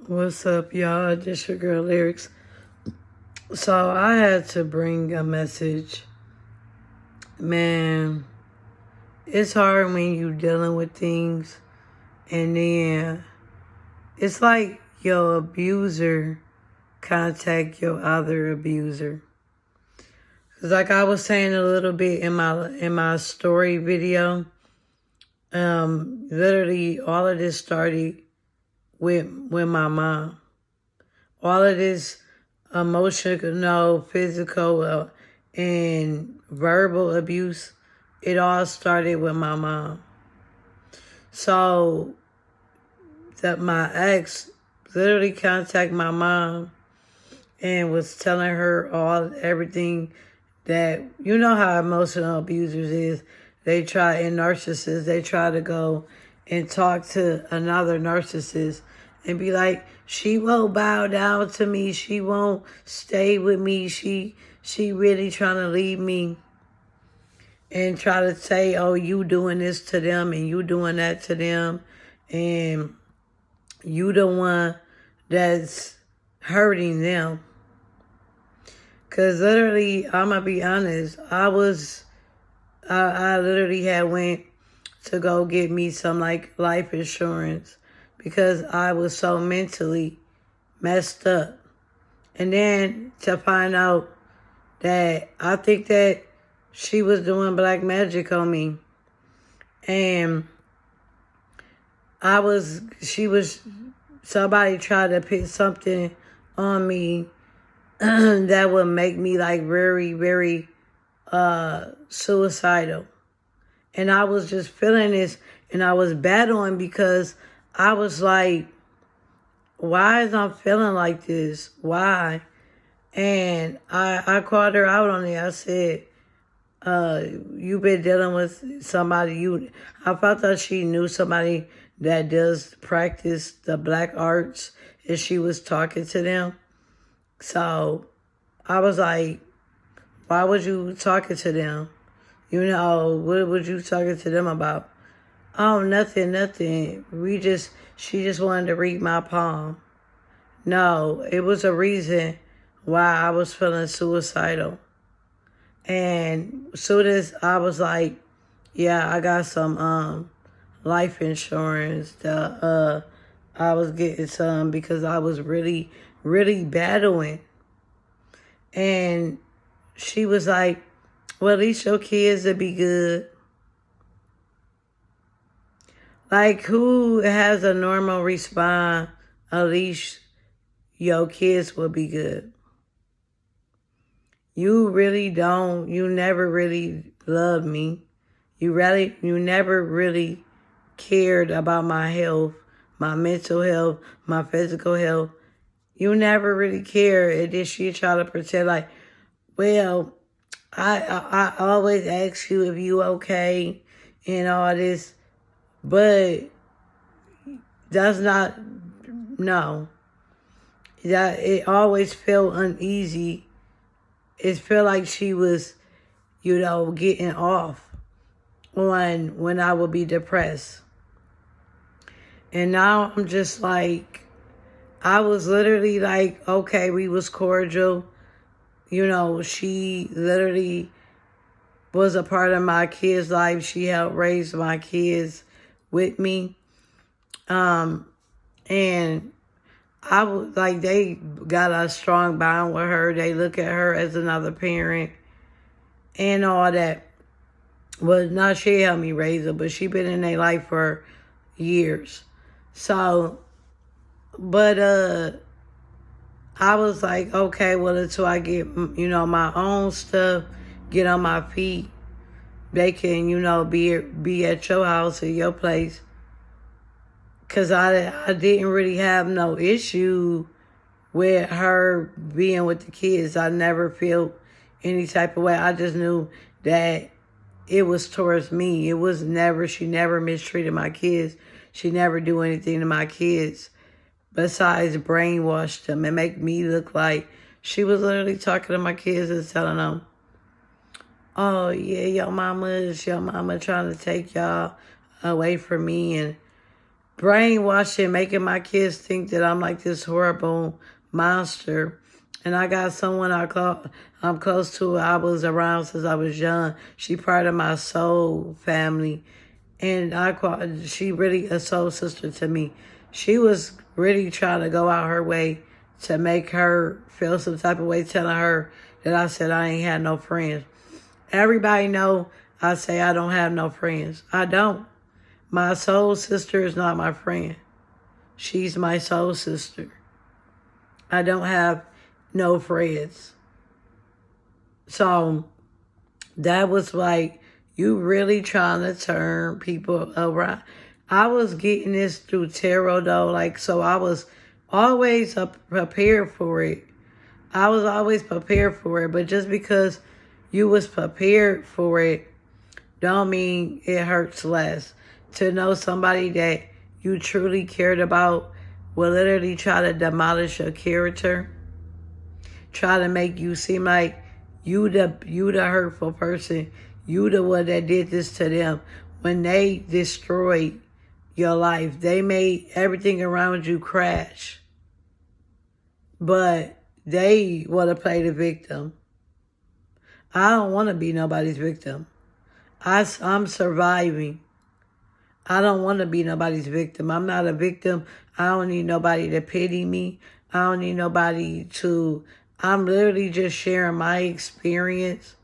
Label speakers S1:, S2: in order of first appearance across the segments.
S1: What's up, y'all? This your girl Lyrics. So I had to bring a message. Man, it's hard when you dealing with things and then it's like your abuser contact your other abuser. Cause like I was saying a little bit in my story video, literally all of this started with my mom. All of this emotional, physical, and verbal abuse, it all started with my mom. So that my ex literally contacted my mom and was telling her everything that, you know how emotional abusers is. They try, and narcissists, they try to go and talk to another narcissist and be like, she won't bow down to me. She won't stay with me. She really trying to leave me. And try to say, oh, you doing this to them and you doing that to them. And you the one that's hurting them. Because literally, I'm going to be honest, I literally had went to go get me some like life insurance because I was so mentally messed up. And then to find out that I think that she was doing black magic on me. And somebody tried to put something on me that would make me like very, very suicidal. And I was just feeling this and I was battling because I was like, why is I feeling like this? Why? And I called her out on it. I said, you've been dealing with somebody, I thought that she knew somebody that does practice the black arts and she was talking to them. So I was like, why was you talking to them? You know, what was you talking to them about? Oh, nothing. She just wanted to read my palm. No, it was a reason why I was feeling suicidal. And as soon as I was like, yeah, I got some life insurance. I was getting some because I was really, really battling. And she was like, well, at least your kids will be good. Like, who has a normal response? At least your kids will be good. You really don't. You never really loved me. You never really cared about my health, my mental health, my physical health. You never really cared. And then she try to pretend like, well, I always ask you if you okay and all this, but that's not, no. That it always felt uneasy. It felt like she was, getting off on when I would be depressed. And now I'm just like, I was literally like, okay, we was cordial. She literally was a part of my kids' life. She helped raise my kids with me. And I was like, they got a strong bond with her. They look at her as another parent and all that. Well, not she helped me raise her, but she been in their life for years. So, but I was like, okay, well, until I get, my own stuff, get on my feet, they can, be at your house or your place. Because I didn't really have no issue with her being with the kids. I never felt any type of way. I just knew that it was towards me. It was never, she never mistreated my kids. She never do anything to my kids besides brainwash them and make me look like she was literally talking to my kids and telling them, oh, yeah, your mama trying to take y'all away from me. And brainwashing, making my kids think that I'm like this horrible monster. And I got someone I'm close to. I was around since I was young. She part of my soul family, and she really a soul sister to me. She was really trying to go out her way to make her feel some type of way, telling her that I said I ain't had no friends. Everybody know I say I don't have no friends. I don't. My soul sister is not my friend. She's my soul sister. I don't have no friends. So that was like, you really trying to turn people around. I was getting this through tarot though, like, so I was always prepared for it. I was always prepared for it, but just because you was prepared for it, don't mean it hurts less. To know somebody that you truly cared about will literally try to demolish your character, try to make you seem like you the hurtful person, you the one that did this to them. When they destroyed your life, they made everything around you crash. But they want to play the victim. I don't want to be nobody's victim. I'm surviving. I don't want to be nobody's victim. I'm not a victim. I don't need nobody to pity me. I don't need nobody to... I'm literally just sharing my experience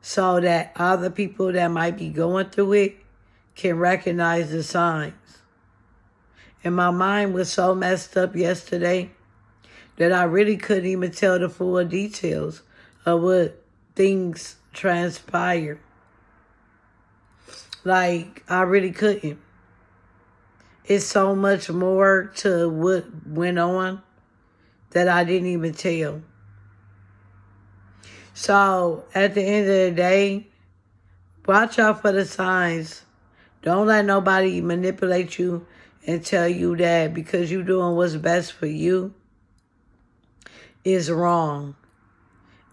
S1: so that other people that might be going through it can recognize the signs. And my mind was so messed up yesterday that I really couldn't even tell the full details of what things transpired. Like, I really couldn't. It's so much more to what went on that I didn't even tell. So, at the end of the day, watch out for the signs. Don't let nobody manipulate you and tell you that because you're doing what's best for you is wrong.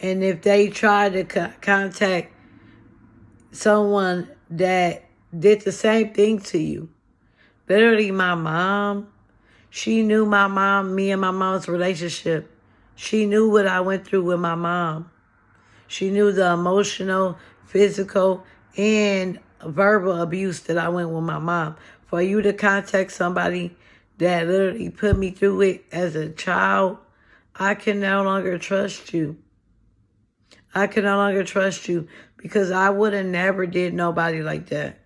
S1: And if they try to contact someone that did the same thing to you, literally my mom, she knew me and my mom's relationship. She knew what I went through with my mom. She knew the emotional, physical, and verbal abuse that I went with my mom. For you to contact somebody that literally put me through it as a child, I can no longer trust you. I can no longer trust you because I would have never did nobody like that.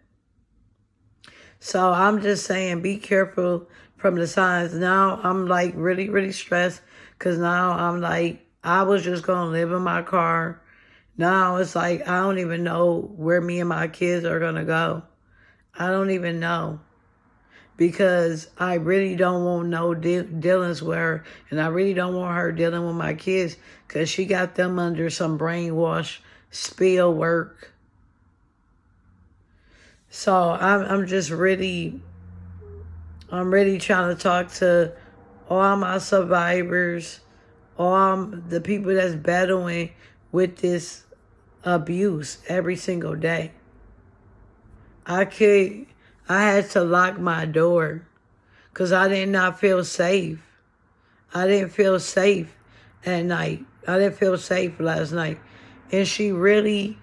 S1: So I'm just saying, be careful from the signs. Now I'm like really, really stressed because now I'm like, I was just going to live in my car. Now it's like, I don't even know where me and my kids are going to go. I don't even know. Because I really don't want no dealings with her. And I really don't want her dealing with my kids. Because she got them under some brainwash spill work. So I'm really trying to talk to all my survivors. All the people that's battling with this abuse every single day. I had to lock my door because I did not feel safe. I didn't feel safe at night. I didn't feel safe last night. And she really,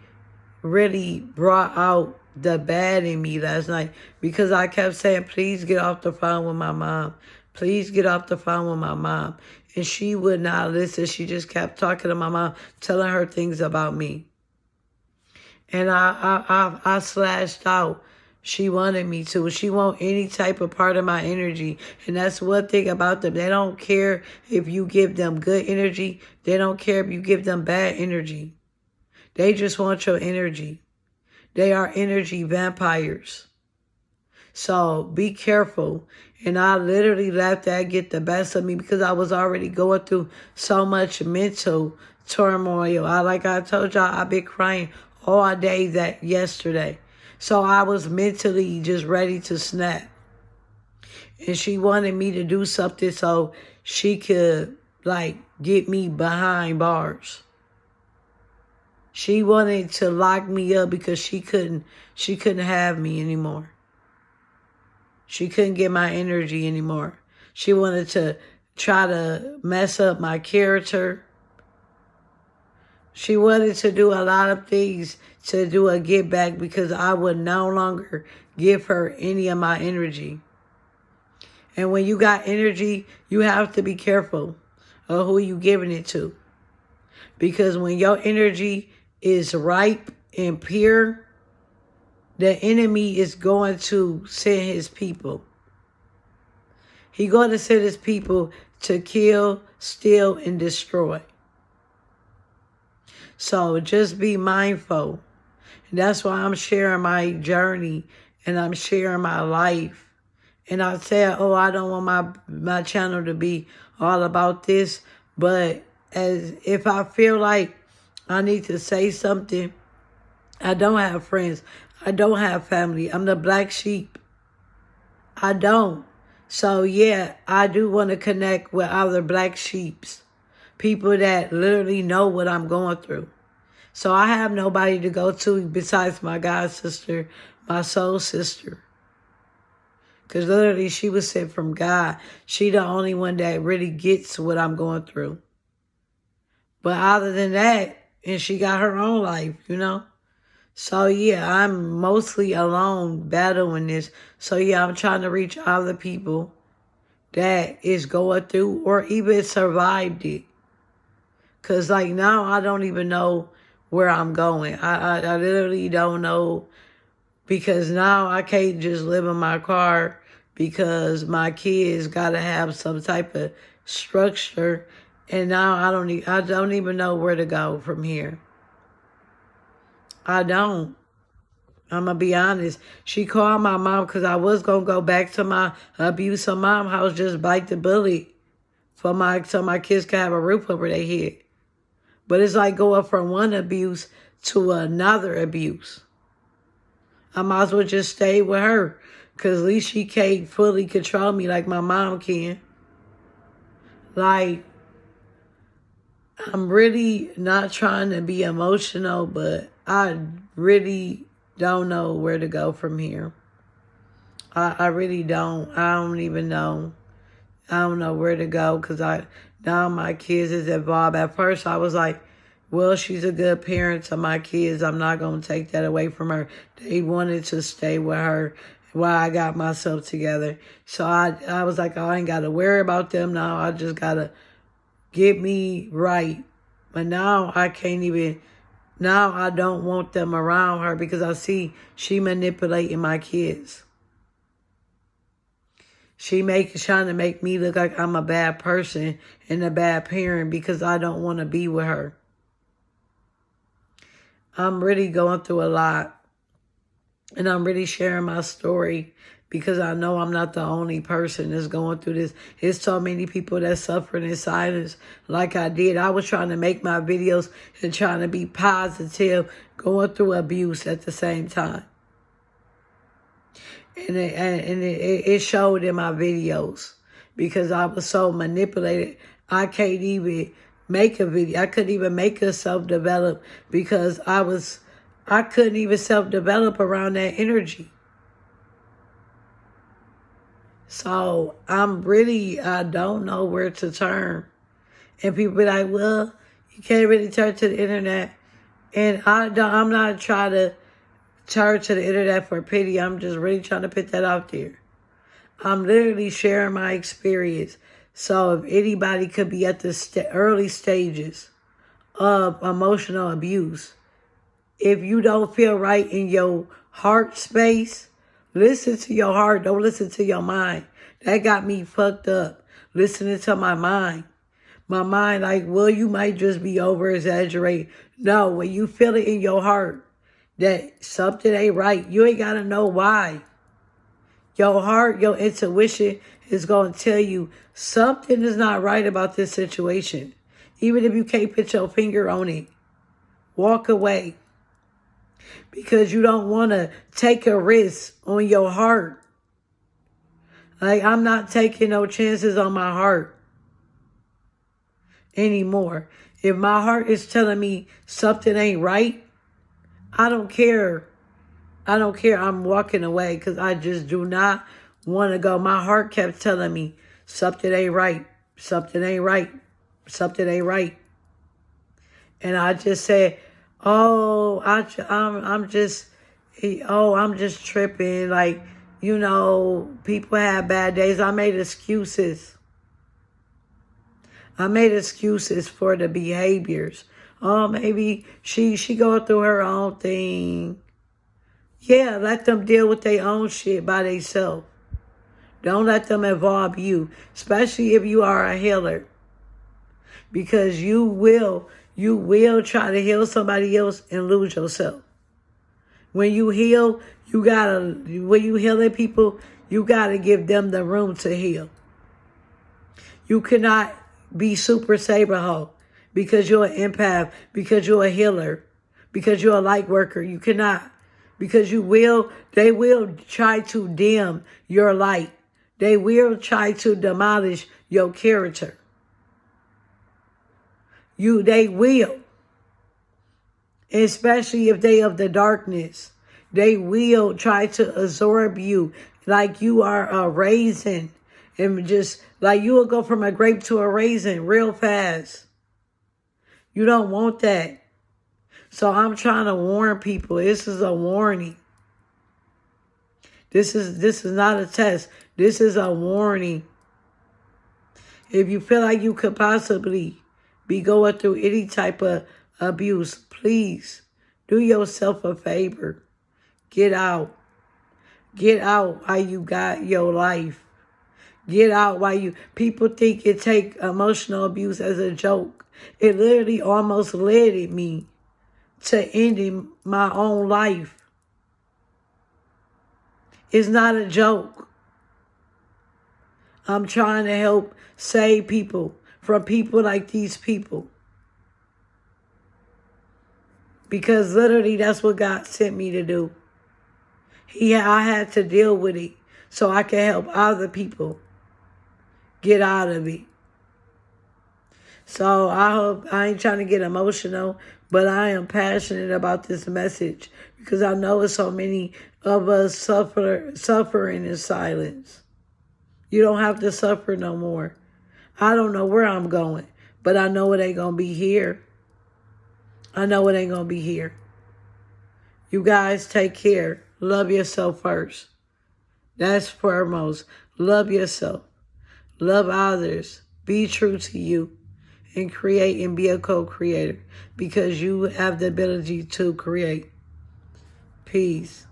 S1: really brought out the bad in me last night because I kept saying, please get off the phone with my mom. Please get off the phone with my mom. And she would not listen. She just kept talking to my mom, telling her things about me. And I slashed out. She wanted me to. She want any type of part of my energy. And that's one thing about them. They don't care if you give them good energy. They don't care if you give them bad energy. They just want your energy. They are energy vampires. So be careful. And I literally let that get the best of me because I was already going through so much mental turmoil. Like I told y'all, I've been crying all day yesterday. So I was mentally just ready to snap. And she wanted me to do something so she could, get me behind bars. She wanted to lock me up because she couldn't have me anymore. She couldn't get my energy anymore. She wanted to try to mess up my character. She wanted to do a lot of things to do a get back because I would no longer give her any of my energy. And when you got energy, you have to be careful of who you giving it to. Because when your energy is ripe and pure, the enemy is going to send his people. He's going to send his people to kill, steal, and destroy. So just be mindful. And that's why I'm sharing my journey and I'm sharing my life. And I said, oh, I don't want my channel to be all about this. But as if I feel like I need to say something, I don't have friends. I don't have family. I'm the black sheep. I don't. So, yeah, I do want to connect with other black sheeps. People that literally know what I'm going through. So I have nobody to go to besides my God sister, my soul sister. Because literally she was sent from God. She the only one that really gets what I'm going through. But other than that, and she got her own life, you know. So, yeah, I'm mostly alone battling this. So, yeah, I'm trying to reach other people that is going through or even survived it. Because, like, now I don't even know where I'm going. I literally don't know because now I can't just live in my car because my kids got to have some type of structure. And now I don't even know where to go from here. I don't. I'm going to be honest. She called my mom because I was going to go back to my abusive mom house, just bite the bullet so my kids can have a roof over their head. But it's like going from one abuse to another abuse. I might as well just stay with her because at least she can't fully control me like my mom can. Like, I'm really not trying to be emotional, but I really don't know where to go from here. I really don't. I don't even know. I don't know where to go because now my kids is involved. At first, I was like, well, she's a good parent to my kids. I'm not going to take that away from her. They wanted to stay with her while I got myself together. So I was like, oh, I ain't got to worry about them now. I just got to get me right. But now I can't even, now I don't want them around her because I see she manipulating my kids. She trying to make me look like I'm a bad person and a bad parent because I don't want to be with her. I'm really going through a lot. And I'm really sharing my story because I know I'm not the only person that's going through this. There's so many people that suffer in silence like I did. I was trying to make my videos and trying to be positive, going through abuse at the same time. And it showed in my videos because I was so manipulated. I can't even make a video. I couldn't even make a self-develop because I couldn't even self-develop around that energy. So I don't know where to turn. And people be like, well, you can't really turn to the internet. And I'm not trying to turn to the internet for pity. I'm just really trying to put that out there. I'm literally sharing my experience. So if anybody could be at the early stages of emotional abuse, if you don't feel right in your heart space, listen to your heart. Don't listen to your mind. That got me fucked up. Listening to my mind. My mind like, well, you might just be over-exaggerating. No, when you feel it in your heart that something ain't right, you ain't got to know why. Your heart, your intuition is going to tell you something is not right about this situation. Even if you can't put your finger on it, walk away. Because you don't want to take a risk on your heart. Like, I'm not taking no chances on my heart anymore. If my heart is telling me something ain't right, I don't care. I don't care. I'm walking away because I just do not want to go. My heart kept telling me something ain't right. Something ain't right. Something ain't right. And I just said, oh, I'm just, I'm just tripping. Like, people have bad days. I made excuses. I made excuses for the behaviors. Oh, maybe she go through her own thing. Yeah, let them deal with their own shit by themselves. Don't let them involve you, especially if you are a healer. Because you will try to heal somebody else and lose yourself. When you heal, when you healing people, you gotta give them the room to heal. You cannot be super saber hoe because you're an empath, because you're a healer, because you're a light worker. You cannot. Because they will try to dim your light. They will try to demolish your character. They will. Especially if they of the darkness. They will try to absorb you like you are a raisin. And just like you will go from a grape to a raisin real fast. You don't want that. So I'm trying to warn people. This is a warning. This is not a test. This is a warning. If you feel like you could possibly be going through any type of abuse, please do yourself a favor. Get out. Get out while you got your life. Get out while people think it take emotional abuse as a joke. It literally almost led me to ending my own life. It's not a joke. I'm trying to help save people from people like these people. Because literally that's what God sent me to do. I had to deal with it so I can help other people get out of it. So I ain't trying to get emotional, but I am passionate about this message because I know it's so many of us suffering in silence. You don't have to suffer no more. I don't know where I'm going, but I know it ain't going to be here. I know it ain't going to be here. You guys take care. Love yourself first. That's foremost. Love yourself. Love others. Be true to you. And create and be a co-creator. Because you have the ability to create. Peace.